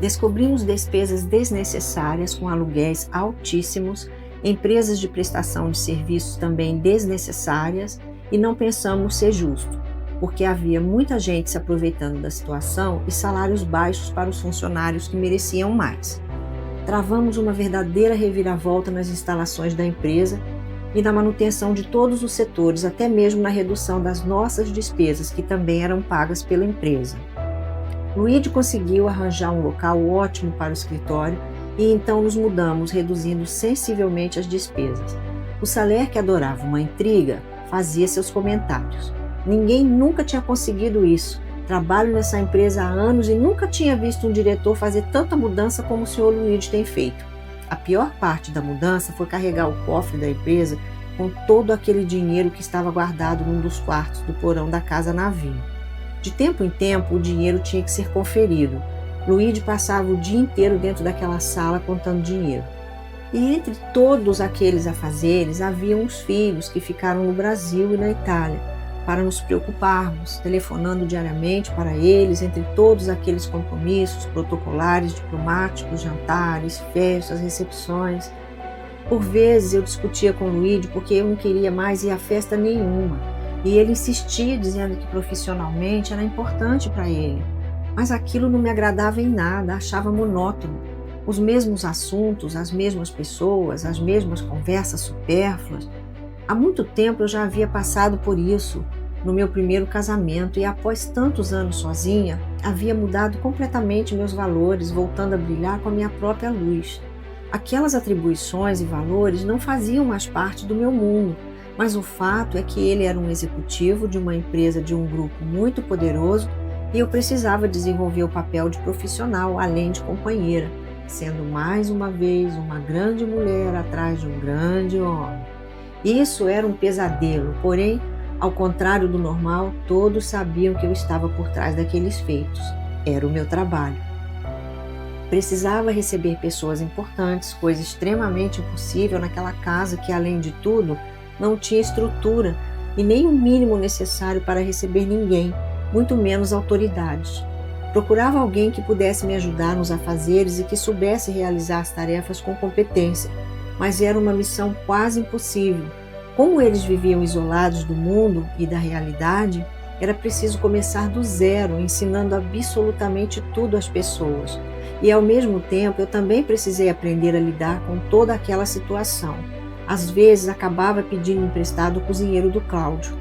Descobrimos despesas desnecessárias com aluguéis altíssimos, empresas de prestação de serviços também desnecessárias e não pensamos ser justo, porque havia muita gente se aproveitando da situação e salários baixos para os funcionários que mereciam mais. Travamos uma verdadeira reviravolta nas instalações da empresa e na manutenção de todos os setores, até mesmo na redução das nossas despesas, que também eram pagas pela empresa. Luíde conseguiu arranjar um local ótimo para o escritório e então nos mudamos, reduzindo sensivelmente as despesas. O Saler, que adorava uma intriga, fazia seus comentários. Ninguém nunca tinha conseguido isso. Trabalho nessa empresa há anos e nunca tinha visto um diretor fazer tanta mudança como o Sr. Luíde tem feito. A pior parte da mudança foi carregar o cofre da empresa com todo aquele dinheiro que estava guardado num dos quartos do porão da casa navio. De tempo em tempo, o dinheiro tinha que ser conferido. Luíde passava o dia inteiro dentro daquela sala contando dinheiro. E entre todos aqueles afazeres, havia uns filhos que ficaram no Brasil e na Itália, para nos preocuparmos, telefonando diariamente para eles, entre todos aqueles compromissos protocolares, diplomáticos, jantares, festas, recepções. Por vezes eu discutia com Luíde porque eu não queria mais ir a festa nenhuma, e ele insistia dizendo que profissionalmente era importante para ele. Mas aquilo não me agradava em nada, achava monótono. Os mesmos assuntos, as mesmas pessoas, as mesmas conversas supérfluas. Há muito tempo eu já havia passado por isso, no meu primeiro casamento, e após tantos anos sozinha, havia mudado completamente meus valores, voltando a brilhar com a minha própria luz. Aquelas atribuições e valores não faziam mais parte do meu mundo, mas o fato é que ele era um executivo de uma empresa de um grupo muito poderoso e eu precisava desenvolver o papel de profissional, além de companheira, sendo mais uma vez uma grande mulher atrás de um grande homem. Isso era um pesadelo, porém, ao contrário do normal, todos sabiam que eu estava por trás daqueles feitos. Era o meu trabalho. Precisava receber pessoas importantes, coisa extremamente impossível naquela casa que, além de tudo, não tinha estrutura e nem o mínimo necessário para receber ninguém, muito menos autoridades. Procurava alguém que pudesse me ajudar nos afazeres e que soubesse realizar as tarefas com competência, mas era uma missão quase impossível. Como eles viviam isolados do mundo e da realidade, era preciso começar do zero, ensinando absolutamente tudo às pessoas. E ao mesmo tempo eu também precisei aprender a lidar com toda aquela situação. Às vezes acabava pedindo emprestado o cozinheiro do Cláudio.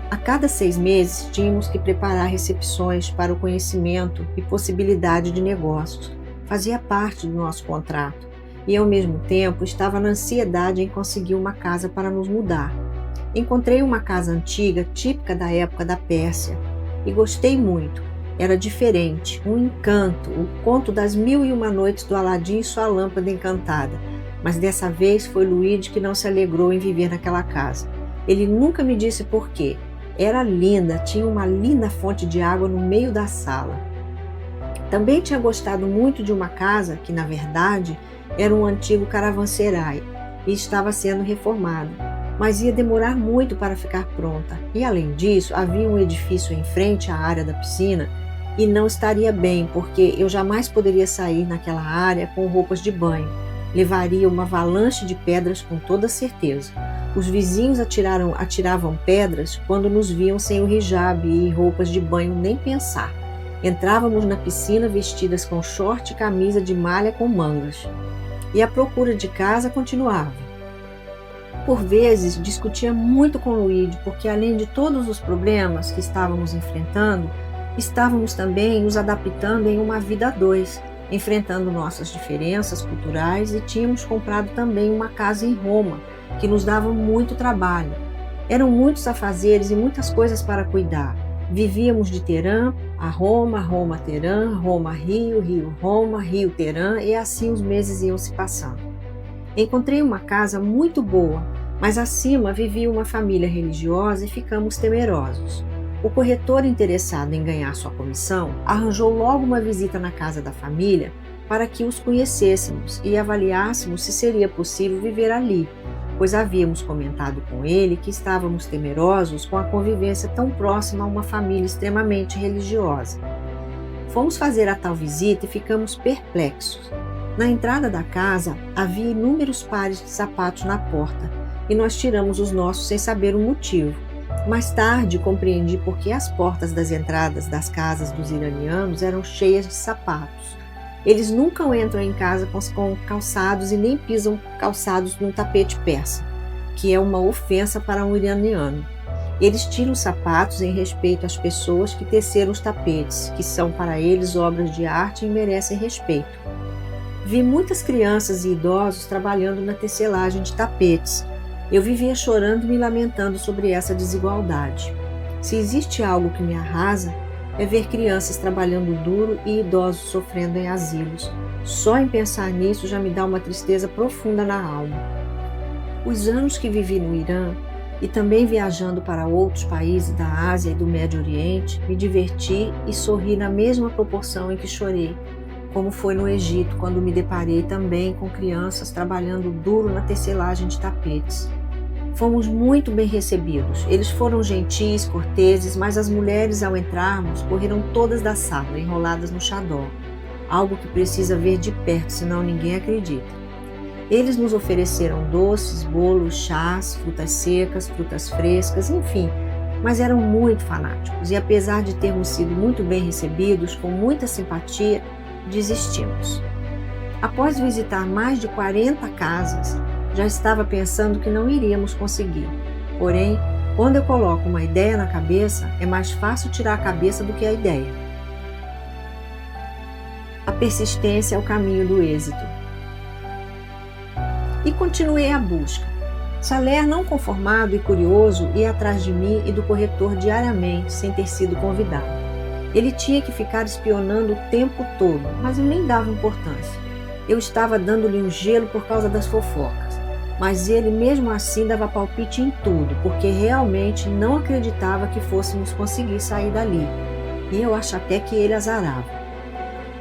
A cada 6 meses tínhamos que preparar recepções para o conhecimento e possibilidade de negócios. Fazia parte do nosso contrato. E ao mesmo tempo estava na ansiedade em conseguir uma casa para nos mudar. Encontrei uma casa antiga, típica da época da Pérsia, e gostei muito. Era diferente, um encanto, o conto das 1001 noites do Aladim e sua lâmpada encantada. Mas dessa vez foi Luíde que não se alegrou em viver naquela casa. Ele nunca me disse por quê. Era linda, tinha uma linda fonte de água no meio da sala. Também tinha gostado muito de uma casa que, na verdade, era um antigo caravanserai e estava sendo reformada, mas ia demorar muito para ficar pronta. E além disso, havia um edifício em frente à área da piscina e não estaria bem, porque eu jamais poderia sair naquela área com roupas de banho. Levaria uma avalanche de pedras com toda certeza. Os vizinhos atiravam pedras quando nos viam sem o hijab e roupas de banho, nem pensar. Entrávamos na piscina vestidas com short e camisa de malha com mangas. E a procura de casa continuava. Por vezes, discutia muito com Luíde, porque além de todos os problemas que estávamos enfrentando, estávamos também nos adaptando em uma vida a dois, enfrentando nossas diferenças culturais e tínhamos comprado também uma casa em Roma, que nos dava muito trabalho. Eram muitos afazeres e muitas coisas para cuidar. Vivíamos de Teherã a Roma, Roma a Teherã, Roma a Rio, Rio Roma, Rio Teherã, e assim os meses iam se passando. Encontrei uma casa muito boa, mas acima vivia uma família religiosa e ficamos temerosos. O corretor interessado em ganhar sua comissão arranjou logo uma visita na casa da família para que os conhecêssemos e avaliássemos se seria possível viver ali, pois havíamos comentado com ele que estávamos temerosos com a convivência tão próxima a uma família extremamente religiosa. Fomos fazer a tal visita e ficamos perplexos. Na entrada da casa havia inúmeros pares de sapatos na porta e nós tiramos os nossos sem saber o motivo. Mais tarde compreendi por que as portas das entradas das casas dos iranianos eram cheias de sapatos. Eles nunca entram em casa com calçados e nem pisam calçados num tapete persa, que é uma ofensa para um iraniano. Eles tiram os sapatos em respeito às pessoas que teceram os tapetes, que são para eles obras de arte e merecem respeito. Vi muitas crianças e idosos trabalhando na tecelagem de tapetes. Eu vivia chorando e me lamentando sobre essa desigualdade. Se existe algo que me arrasa, é ver crianças trabalhando duro e idosos sofrendo em asilos. Só em pensar nisso já me dá uma tristeza profunda na alma. Os anos que vivi no Irã e também viajando para outros países da Ásia e do Médio Oriente, me diverti e sorri na mesma proporção em que chorei, como foi no Egito, quando me deparei também com crianças trabalhando duro na tecelagem de tapetes. Fomos muito bem recebidos. Eles foram gentis, corteses, mas as mulheres, ao entrarmos, correram todas da sala, enroladas no xadó, algo que precisa ver de perto, senão ninguém acredita. Eles nos ofereceram doces, bolos, chás, frutas secas, frutas frescas, enfim, mas eram muito fanáticos e, apesar de termos sido muito bem recebidos, com muita simpatia, desistimos. Após visitar mais de 40 casas, já estava pensando que não iríamos conseguir. Porém, quando eu coloco uma ideia na cabeça, é mais fácil tirar a cabeça do que a ideia. A persistência é o caminho do êxito. E continuei a busca. Saler, não conformado e curioso, ia atrás de mim e do corretor diariamente, sem ter sido convidado. Ele tinha que ficar espionando o tempo todo, mas eu nem dava importância. Eu estava dando-lhe um gelo por causa das fofocas, mas ele mesmo assim dava palpite em tudo, porque realmente não acreditava que fôssemos conseguir sair dali, e eu acho até que ele azarava.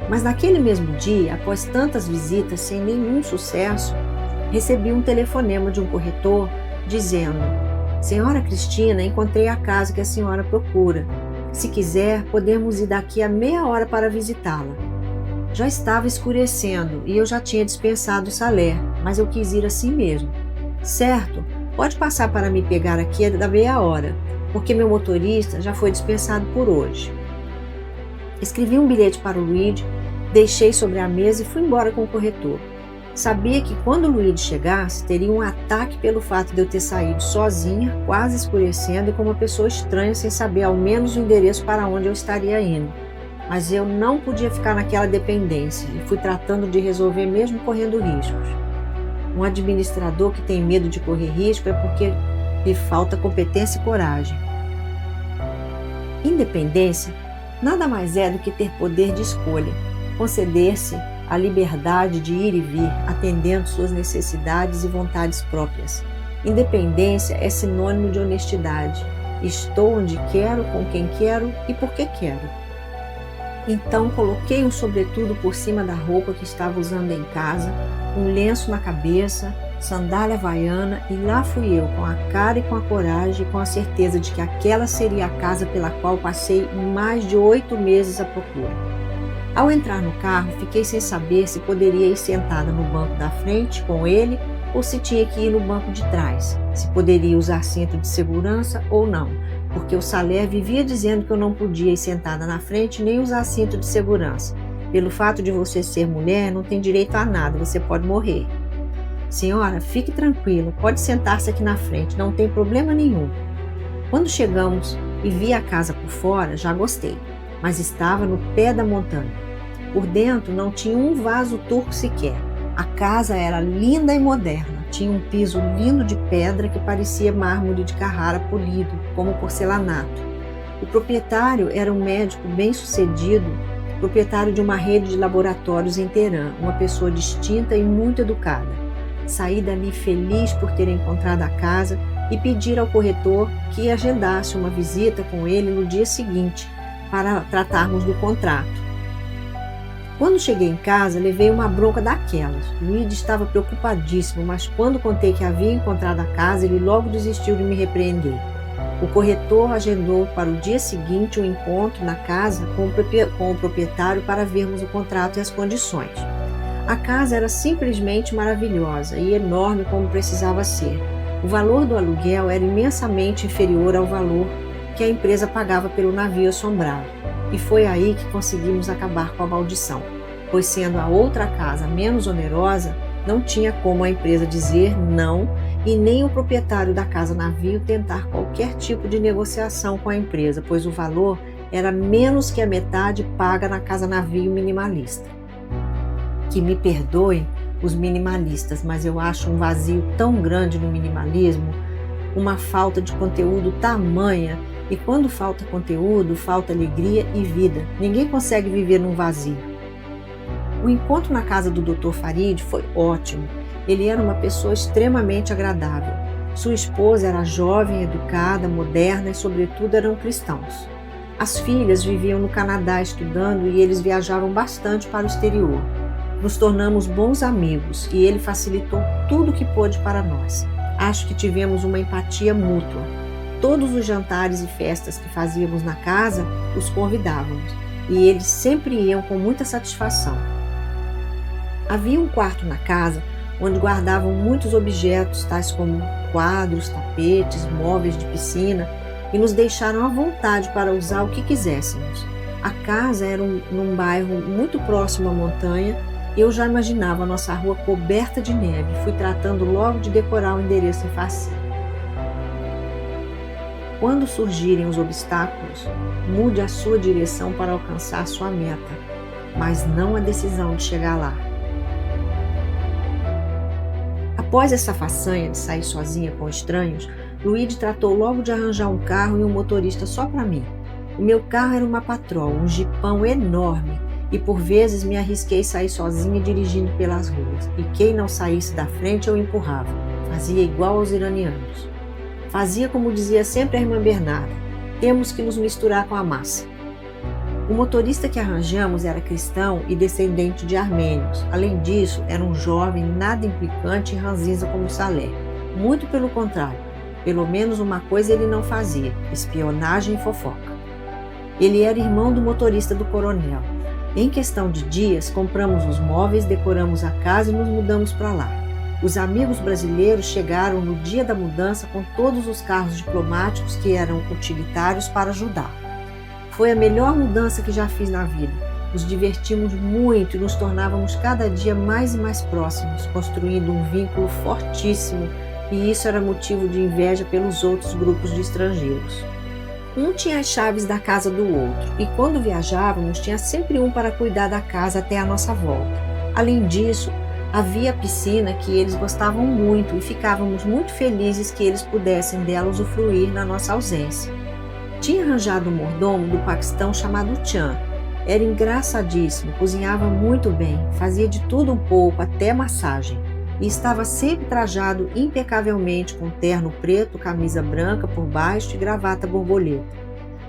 Mas naquele mesmo dia, após tantas visitas sem nenhum sucesso, recebi um telefonema de um corretor dizendo: "Senhora Cristina, encontrei a casa que a senhora procura. Se quiser, podemos ir daqui a meia hora para visitá-la." Já estava escurecendo e eu já tinha dispensado o Saler, mas eu quis ir assim mesmo. "Certo, pode passar para me pegar aqui da meia hora, porque meu motorista já foi dispensado por hoje." Escrevi um bilhete para o Luigi, deixei sobre a mesa e fui embora com o corretor. Sabia que quando o Luigi chegasse, teria um ataque pelo fato de eu ter saído sozinha, quase escurecendo e com uma pessoa estranha sem saber ao menos o endereço para onde eu estaria indo. Mas eu não podia ficar naquela dependência e fui tratando de resolver mesmo correndo riscos. Um administrador que tem medo de correr risco é porque lhe falta competência e coragem. Independência nada mais é do que ter poder de escolha, conceder-se a liberdade de ir e vir, atendendo suas necessidades e vontades próprias. Independência é sinônimo de honestidade. Estou onde quero, com quem quero e por que quero. Então coloquei um sobretudo por cima da roupa que estava usando em casa, um lenço na cabeça, sandália havaiana, e lá fui eu, com a cara e com a coragem e com a certeza de que aquela seria a casa pela qual passei mais de 8 meses à procura. Ao entrar no carro, fiquei sem saber se poderia ir sentada no banco da frente com ele ou se tinha que ir no banco de trás, se poderia usar cinto de segurança ou não, porque o Saler vivia dizendo que eu não podia ir sentada na frente nem usar cinto de segurança. Pelo fato de você ser mulher, não tem direito a nada, você pode morrer. "Senhora, fique tranquila, pode sentar-se aqui na frente, não tem problema nenhum." Quando chegamos e vi a casa por fora, já gostei, mas estava no pé da montanha. Por dentro não tinha um vaso turco sequer. A casa era linda e moderna. Tinha um piso lindo de pedra que parecia mármore de Carrara polido, como porcelanato. O proprietário era um médico bem-sucedido, proprietário de uma rede de laboratórios em Teherã, uma pessoa distinta e muito educada. Saí dali feliz por ter encontrado a casa e pedir ao corretor que agendasse uma visita com ele no dia seguinte, para tratarmos do contrato. Quando cheguei em casa, levei uma bronca daquelas. Luigi estava preocupadíssimo, mas quando contei que havia encontrado a casa, ele logo desistiu de me repreender. O corretor agendou para o dia seguinte um encontro na casa com o proprietário para vermos o contrato e as condições. A casa era simplesmente maravilhosa e enorme como precisava ser. O valor do aluguel era imensamente inferior ao valor que a empresa pagava pelo navio assombrado. E foi aí que conseguimos acabar com a maldição, pois sendo a outra casa menos onerosa, não tinha como a empresa dizer não e nem o proprietário da casa navio tentar qualquer tipo de negociação com a empresa, pois o valor era menos que a metade paga na casa navio minimalista. Que me perdoem os minimalistas, mas eu acho um vazio tão grande no minimalismo, uma falta de conteúdo tamanha, e quando falta conteúdo, falta alegria e vida. Ninguém consegue viver num vazio. O encontro na casa do Dr. Farid foi ótimo. Ele era uma pessoa extremamente agradável. Sua esposa era jovem, educada, moderna e, sobretudo, eram cristãos. As filhas viviam no Canadá estudando e eles viajavam bastante para o exterior. Nos tornamos bons amigos e ele facilitou tudo o que pôde para nós. Acho que tivemos uma empatia mútua. Todos os jantares e festas que fazíamos na casa, os convidávamos e eles sempre iam com muita satisfação. Havia um quarto na casa onde guardavam muitos objetos, tais como quadros, tapetes, móveis de piscina, e nos deixaram à vontade para usar o que quiséssemos. A casa era num bairro muito próximo à montanha e eu já imaginava a nossa rua coberta de neve. Fui tratando logo de decorar o endereço em facinho. Quando surgirem os obstáculos, mude a sua direção para alcançar sua meta, mas não a decisão de chegar lá. Após essa façanha de sair sozinha com estranhos, Luíde tratou logo de arranjar um carro e um motorista só para mim. O meu carro era uma Patrol, um jipão enorme, e por vezes me arrisquei sair sozinha dirigindo pelas ruas, e quem não saísse da frente eu empurrava. Fazia igual aos iranianos. Fazia como dizia sempre a irmã Bernarda: temos que nos misturar com a massa. O motorista que arranjamos era cristão e descendente de armênios. Além disso, era um jovem nada implicante e ranzinza como Salé. Muito pelo contrário, pelo menos uma coisa ele não fazia: espionagem e fofoca. Ele era irmão do motorista do coronel. Em questão de dias, compramos os móveis, decoramos a casa e nos mudamos para lá. Os amigos brasileiros chegaram no dia da mudança com todos os carros diplomáticos que eram utilitários para ajudar. Foi a melhor mudança que já fiz na vida. Nos divertimos muito e nos tornávamos cada dia mais e mais próximos, construindo um vínculo fortíssimo, e isso era motivo de inveja pelos outros grupos de estrangeiros. Um tinha as chaves da casa do outro, e quando viajávamos tinha sempre um para cuidar da casa até a nossa volta. Além disso, havia a piscina que eles gostavam muito e ficávamos muito felizes que eles pudessem dela usufruir na nossa ausência. Tinha arranjado um mordomo do Paquistão chamado Chan. Era engraçadíssimo, cozinhava muito bem, fazia de tudo um pouco, até massagem. E estava sempre trajado impecavelmente com terno preto, camisa branca por baixo e gravata borboleta.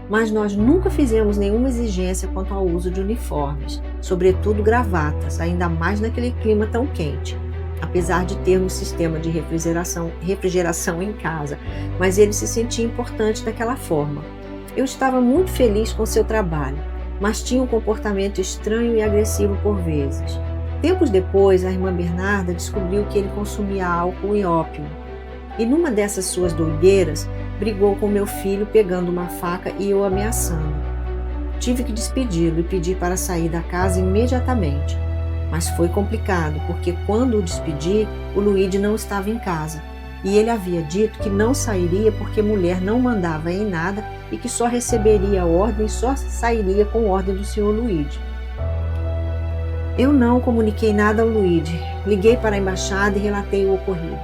Mas nós nunca fizemos nenhuma exigência quanto ao uso de uniformes, sobretudo gravatas, ainda mais naquele clima tão quente. Apesar de termos sistema de refrigeração em casa, mas ele se sentia importante daquela forma. Eu estava muito feliz com seu trabalho, mas tinha um comportamento estranho e agressivo por vezes. Tempos depois, a irmã Bernarda descobriu que ele consumia álcool e ópio. E numa dessas suas doideiras, brigou com meu filho pegando uma faca e o ameaçando. Tive que despedi-lo e pedir para sair da casa imediatamente. Mas foi complicado, porque quando o despedi, o Luíde não estava em casa. E ele havia dito que não sairia porque mulher não mandava em nada e que só receberia ordem e só sairia com ordem do senhor Luíde. Eu não comuniquei nada ao Luíde. Liguei para a embaixada e relatei o ocorrido.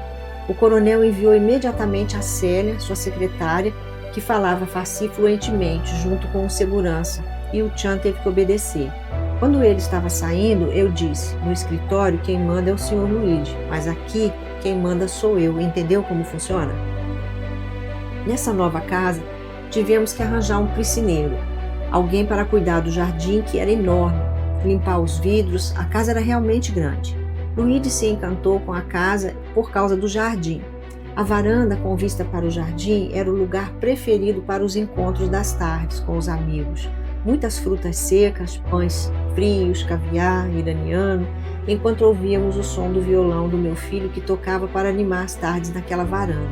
O coronel enviou imediatamente a Célia, sua secretária, que falava farsi fluentemente, junto com o segurança, e o Chan teve que obedecer. Quando ele estava saindo, eu disse: no escritório quem manda é o senhor Luíde, mas aqui quem manda sou eu. Entendeu como funciona? Nessa nova casa, tivemos que arranjar um piscineiro, alguém para cuidar do jardim, que era enorme, limpar os vidros. A casa era realmente grande. Luíde se encantou com a casa por causa do jardim. A varanda com vista para o jardim era o lugar preferido para os encontros das tardes com os amigos. Muitas frutas secas, pães frios, caviar iraniano, enquanto ouvíamos o som do violão do meu filho que tocava para animar as tardes naquela varanda.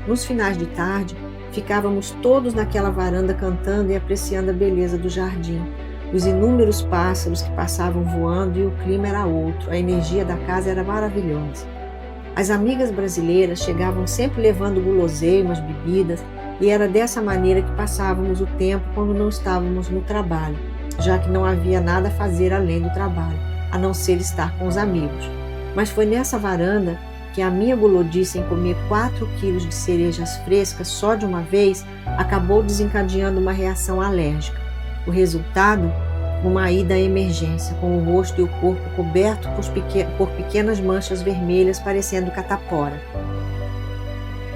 Nos finais de tarde, ficávamos todos naquela varanda cantando e apreciando a beleza do jardim, os inúmeros pássaros que passavam voando e o clima era outro, a energia da casa era maravilhosa. As amigas brasileiras chegavam sempre levando guloseimas, bebidas, e era dessa maneira que passávamos o tempo quando não estávamos no trabalho, já que não havia nada a fazer além do trabalho, a não ser estar com os amigos. Mas foi nessa varanda que a minha gulodice em comer 4 quilos de cerejas frescas só de uma vez acabou desencadeando uma reação alérgica. O resultado? Uma ida à emergência, com o rosto e o corpo cobertos por pequenas manchas vermelhas parecendo catapora.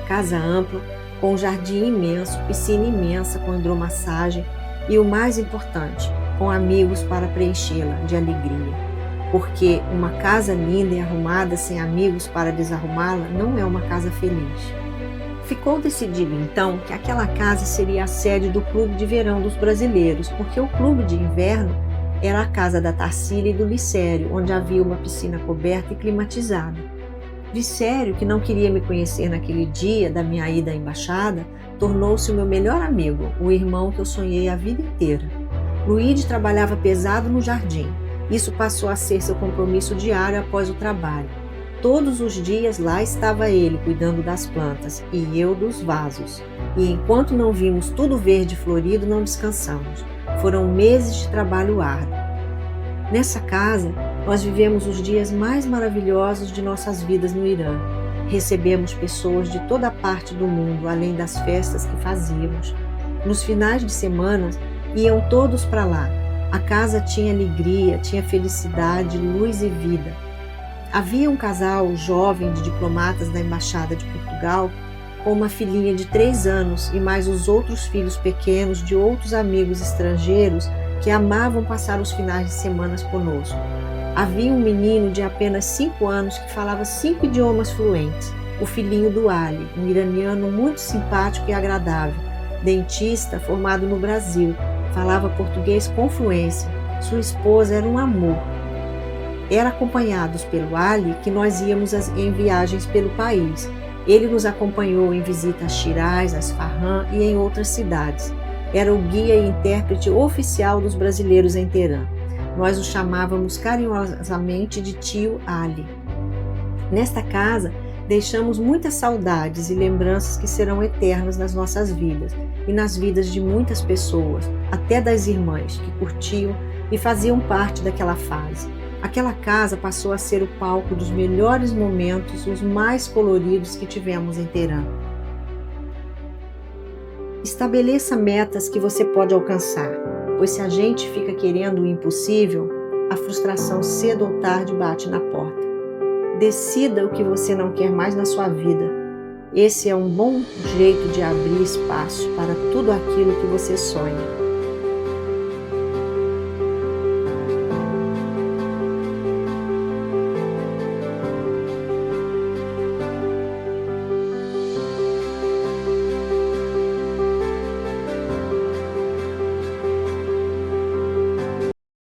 Casa ampla, com um jardim imenso, piscina imensa com hidromassagem e, o mais importante, com amigos para preenchê-la de alegria. Porque uma casa linda e arrumada sem amigos para desarrumá-la não é uma casa feliz. Ficou decidido então que aquela casa seria a sede do clube de verão dos brasileiros, porque o clube de inverno era a casa da Tarsila e do Licério, onde havia uma piscina coberta e climatizada. Licério, que não queria me conhecer naquele dia da minha ida à embaixada, tornou-se o meu melhor amigo, o irmão que eu sonhei a vida inteira. Luíde trabalhava pesado no jardim. Isso passou a ser seu compromisso diário após o trabalho. Todos os dias lá estava ele cuidando das plantas e eu dos vasos. E enquanto não vimos tudo verde e florido, não descansamos. Foram meses de trabalho árduo. Nessa casa, nós vivemos os dias mais maravilhosos de nossas vidas no Irã. Recebemos pessoas de toda parte do mundo, além das festas que fazíamos. Nos finais de semana, iam todos para lá. A casa tinha alegria, tinha felicidade, luz e vida. Havia um casal jovem de diplomatas da Embaixada de Portugal com uma filhinha de 3 anos e mais os outros filhos pequenos de outros amigos estrangeiros que amavam passar os finais de semana conosco. Havia um menino de apenas 5 anos que falava 5 idiomas fluentes, o filhinho do Ali, um iraniano muito simpático e agradável, dentista formado no Brasil, falava português com fluência. Sua esposa era um amor. Era acompanhados pelo Ali que nós íamos em viagens pelo país. Ele nos acompanhou em visita a Shiraz, a Isfahan e em outras cidades. Era o guia e intérprete oficial dos brasileiros em Teherã. Nós o chamávamos carinhosamente de tio Ali. Nesta casa, deixamos muitas saudades e lembranças que serão eternas nas nossas vidas e nas vidas de muitas pessoas, até das irmãs que curtiam e faziam parte daquela fase. Aquela casa passou a ser o palco dos melhores momentos, os mais coloridos que tivemos em Teherã. Estabeleça metas que você pode alcançar, pois se a gente fica querendo o impossível, a frustração cedo ou tarde bate na porta. Decida o que você não quer mais na sua vida. Esse é um bom jeito de abrir espaço para tudo aquilo que você sonha.